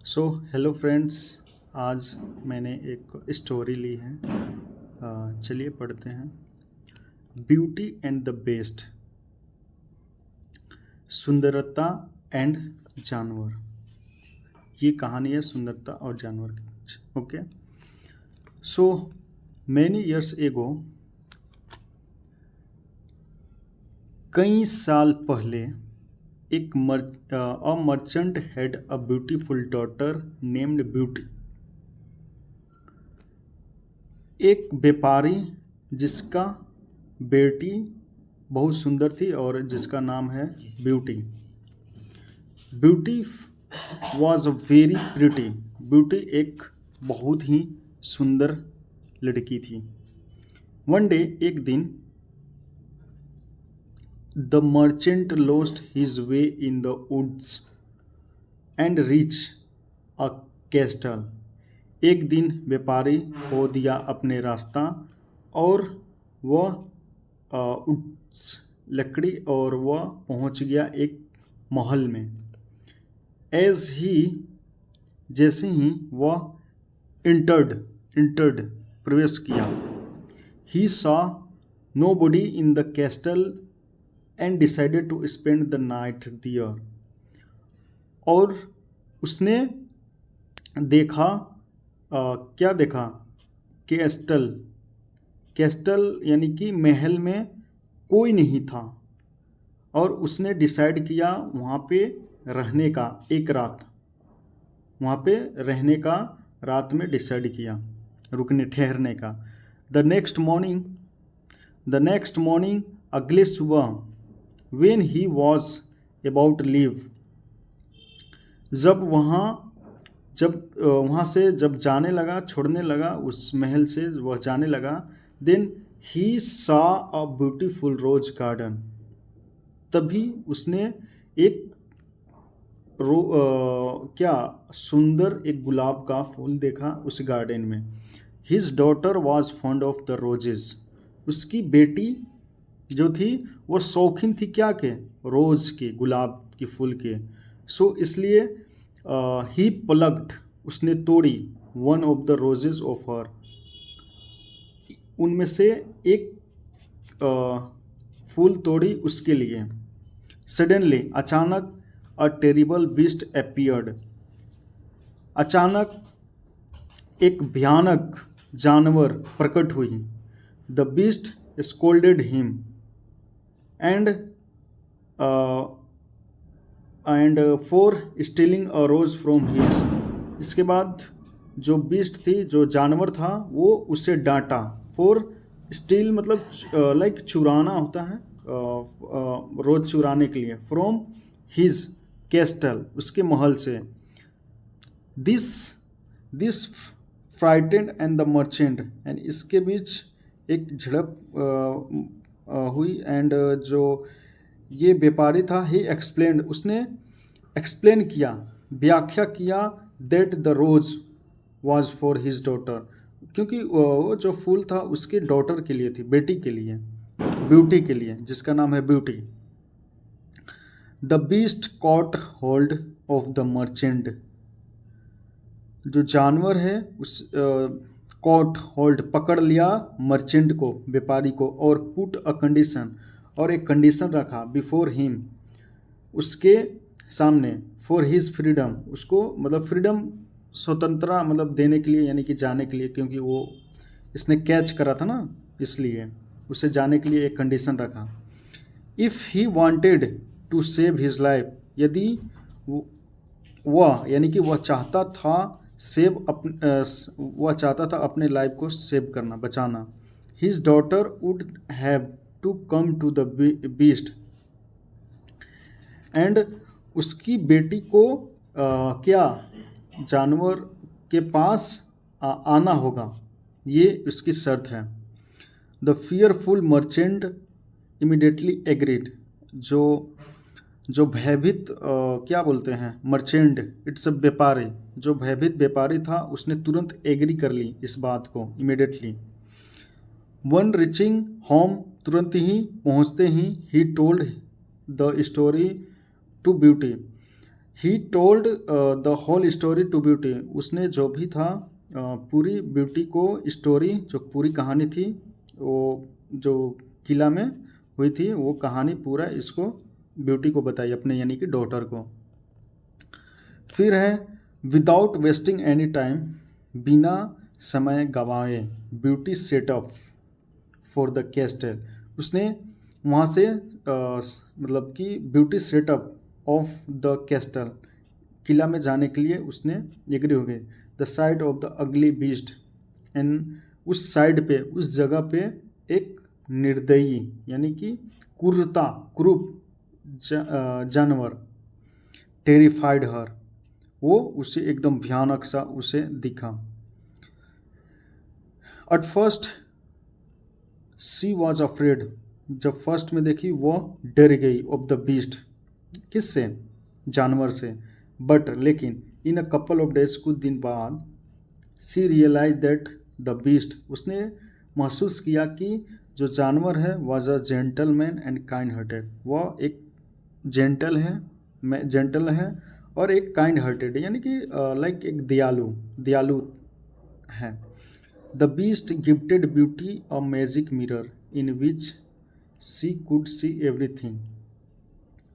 So hello friends. आज मैंने एक स्टोरी ली है। चलिए पढ़ते हैं। Beauty and the best. सुंदरता एंड जानवर। ये कहानी है सुंदरता और जानवर के बीच। Okay. So many years ago, कई साल पहले, एक merchant had a beautiful daughter named Beauty. एक व्यापारी जिसका बेटी बहुत सुंदर थी और जिसका नाम है beauty. Beauty was a very pretty. Beauty एक बहुत ही सुंदर लड़की थी। वन डे, एक दिन, the merchant lost his way in the woods and reach a castle. एक दिन व्यापारी खो दिया अपने रास्ता और वह उस लकड़ी और वह पहुंच गया एक महल में। एज ही जैसे ही वह इंटर्ड प्रवेश किया, he saw nobody in the castle and decided to spend the night there. और उसने देखा, क्या देखा? कैस्टल यानी कि महल में कोई नहीं था और उसने डिसाइड किया वहाँ पे रहने का, एक रात वहाँ पे रहने का, रात में डिसाइड किया ठहरने का। द नेक्स्ट मॉर्निंग, अगले सुबह, when he was about leave, जब वहाँ से जाने लगा, छोड़ने लगा, उस महल से वह जाने लगा, then he saw a beautiful rose garden. तभी उसने एक क्या सुंदर एक गुलाब का फूल देखा उस गार्डन में। His daughter was fond of the roses. उसकी बेटी जो थी वो शौकीन थी क्या के? रोज के, गुलाब के फूल के। सो इसलिए ही प्लग्ड, उसने तोड़ी, one of the roses of her, उनमें से एक फूल तोड़ी उसके लिए। सडनली, अचानक, अ टेरिबल बीस्ट अपीयर्ड। अचानक एक भयानक जानवर प्रकट हुई। The beast scolded him and for stealing a rose from his. इसके बाद जो बीस्ट थी, जो जानवर था, वो उसे डांटा। फॉर स्टील मतलब लाइक चुराना होता है, रोज चुराने के लिए। फ्रॉम हिज कैस्टल, उसके महल से। This frightened and the merchant, and इसके बीच एक झड़प हुई। एंड जो ये व्यापारी था, ही एक्सप्लेन्ड, उसने एक्सप्लेन किया, व्याख्या किया, that the rose was for his daughter, क्योंकि वो जो फूल था उसके डॉटर के लिए थी, बेटी के लिए, ब्यूटी के लिए, जिसका नाम है beauty. The beast cot hold of the merchant. जो जानवर है उस कॉट होल्ड, पकड़ लिया मर्चेंट को, व्यापारी को, और पुट अ कंडीशन, और एक कंडीशन रखा, बिफोर हिम, उसके सामने, फॉर हिज फ्रीडम, उसको मतलब फ्रीडम, स्वतंत्रता मतलब देने के लिए, यानी कि जाने के लिए, क्योंकि वो इसने कैच करा था ना, इसलिए उसे जाने के लिए एक कंडीशन रखा। If he wanted to save his life, यदि वह यानी कि वह चाहता था वह चाहता था अपने लाइफ को सेव करना, बचाना। His daughter would have to come to the beast, and उसकी बेटी को क्या जानवर के पास आना होगा, ये उसकी शर्त है। The fearful merchant immediately agreed. जो भयभीत क्या बोलते हैं, मर्चेंट, इट्स अ व्यापारी, जो भयभीत व्यापारी था, उसने तुरंत एग्री कर ली इस बात को, इमिडिएटली। वन रिचिंग होम, तुरंत ही पहुंचते ही, he told the story to Beauty, he told the whole story to Beauty, उसने जो भी था पूरी ब्यूटी को स्टोरी, जो पूरी कहानी थी वो जो किला में हुई थी वो कहानी पूरा इसको ब्यूटी को बताई, अपने यानी कि डॉटर को। फिर है विदाउट वेस्टिंग एनी टाइम, बिना समय गंवाए beauty set up for the castle, उसने वहाँ से मतलब कि beauty setup of the castle, किला में जाने के लिए उसने एग्री हो गई। The side of the ugly beast, and उस साइड पे, उस जगह पे एक निर्दयी यानी कि क्रूप जानवर, टेरिफाइड हर, वो उसे एकदम भयानक सा उसे दिखा। At first she was afraid, जब फर्स्ट में देखी वो डर गई ऑफ द बीस्ट, किससे, जानवर से। बट लेकिन इन अ कपल ऑफ डेज, कुछ दिन बाद, सी रियलाइज दैट द बीस्ट, उसने महसूस किया कि जो जानवर है was a gentleman and kind hearted, वह एक जेंटल है और एक काइंड हार्टेड यानी कि लाइक एक दयालु है। The beast gifted Beauty a magic mirror in which she could see everything,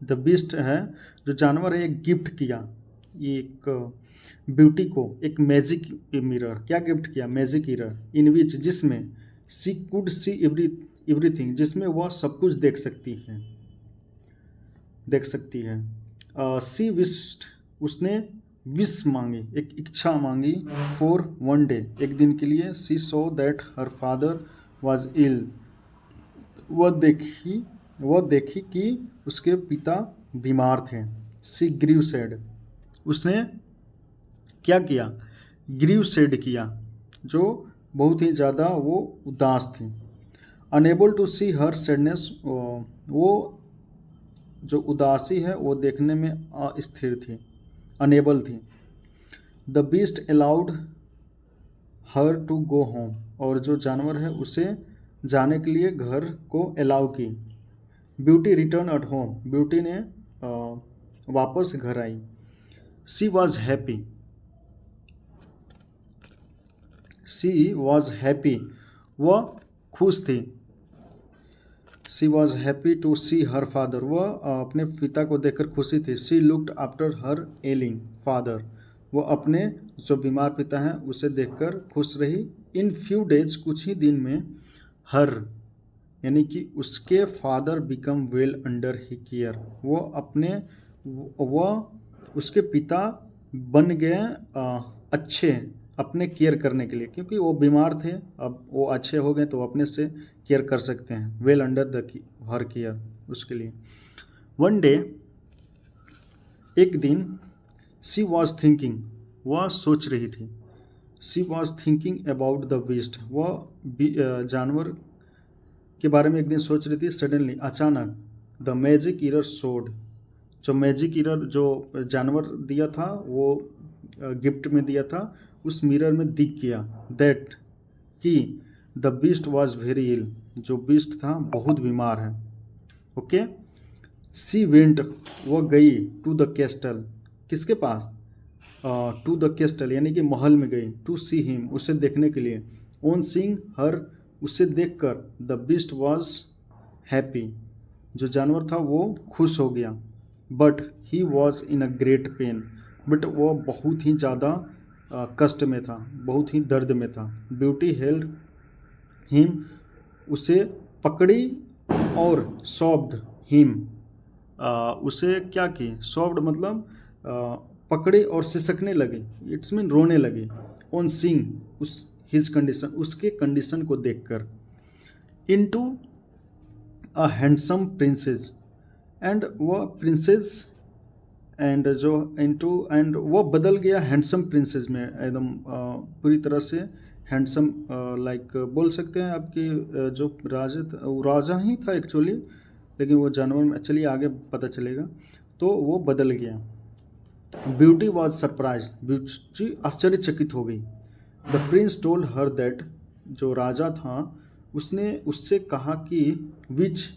the beast है जो जानवर है, एक गिफ्ट किया एक ब्यूटी को एक मैजिक मिरर, क्या गिफ्ट किया, मैजिक मिरर, इन विच, जिसमें सी कुड सी एवरीथिंग, जिसमें वह सब कुछ देख सकती है। सी विश्ड, उसने विश मांगी, एक इच्छा मांगी, फॉर वन डे, एक दिन के लिए। She so that her father was ill, वह देखी कि उसके पिता बीमार थे। सी ग्रीव सैड, उसने क्या किया, ग्रीव सैड किया, जो बहुत ही ज़्यादा वो उदास थी। Unable to see her sadness, वो जो उदासी है वो देखने में अस्थिर थी, अनेबल थी। The beast allowed her to go home, और जो जानवर है उसे जाने के लिए घर को अलाउ की। Beauty return at home, beauty ने वापस घर आई। सी वॉज हैप्पी, वह खुश थी। She was happy to see her father, वह अपने पिता को देखकर खुशी थी। She looked after her ailing father, वो अपने जो बीमार पिता हैं उसे देखकर खुश रही। इन फ्यू डेज, कुछ ही दिन में, हर यानी कि उसके फादर बिकम वेल अंडर ही केयर, वह उसके पिता बन गए अच्छे अपने केयर करने के लिए, क्योंकि वो बीमार थे, अब वो अच्छे हो गए तो अपने से केयर कर सकते हैं। Well under the her care, उसके लिए। वन डे, एक दिन, सी वॉज थिंकिंग, वह सोच रही थी। She was thinking about the beast, वह जानवर के बारे में एक दिन सोच रही थी। सडनली, अचानक, द मैजिक इरर सोड, जो मैजिक इरर जो जानवर दिया था वो गिफ्ट में दिया था, उस मिरर में दिख गया दैट कि द बीस्ट वॉज वेरी इल, जो बीस्ट था बहुत बीमार है। ओके। सी वेंट, वह गई टू द कैस्टल, किसके पास, टू द कैस्टल यानी कि महल में गई। टू सी हिम, उसे देखने के लिए। ऑन सीइंग हर, उसे देखकर, द बीस्ट वॉज हैप्पी, जो जानवर था वो खुश हो गया। But he was in a great pen, but वो बहुत ही ज़्यादा कष्ट में था, बहुत ही दर्द में था। ब्यूटी हेल्ड हिम, उसे पकड़ी, और सॉफ्ड हिम, उसे क्या की, सॉफ्ट मतलब पकड़ी और सिसकने लगी, इट्स मीन रोने लगी। ऑन सीइंग उस हिज कंडीशन, उसके कंडीशन को देखकर। Into a handsome princess, and वह प्रिंसेस एंड जो इनटू एंड वह बदल गया हैंडसम प्रिंसेस में, एकदम पूरी तरह से हैंडसम, लाइक बोल सकते हैं आपकी जो राजा था, वो राजा ही था एक्चुअली, लेकिन वो जानवर में, चलिए आगे पता चलेगा। तो वो बदल गया। ब्यूटी वॉज सरप्राइज, ब्यूटी आश्चर्यचकित हो गई। The Prince told her that, जो राजा था उसने उससे कहा कि विच,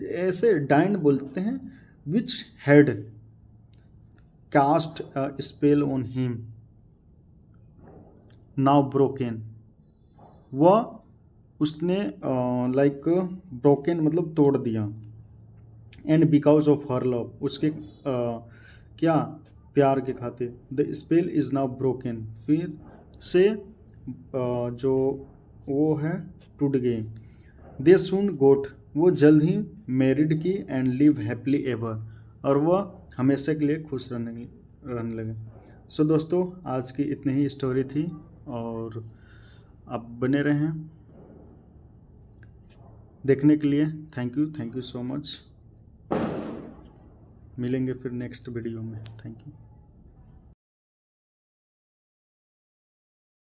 ऐसे डाइन बोलते हैं, witch had, cast a spell on him now broken. वह उसने लाइक ब्रोकन मतलब तोड़ दिया। And because of her love, उसके क्या प्यार के खातिर। The spell is now broken, फिर से जो वो है टूट गई। दे सून गोट, वो जल्द ही मैरिड की एंड लिव हैप्पीली एवर, और वह हमेशा के लिए खुश रहने लगे। सो दोस्तों, आज की इतनी ही स्टोरी थी, और आप बने रहें देखने के लिए। Thank you so much. मिलेंगे फिर नेक्स्ट वीडियो में। Thank you.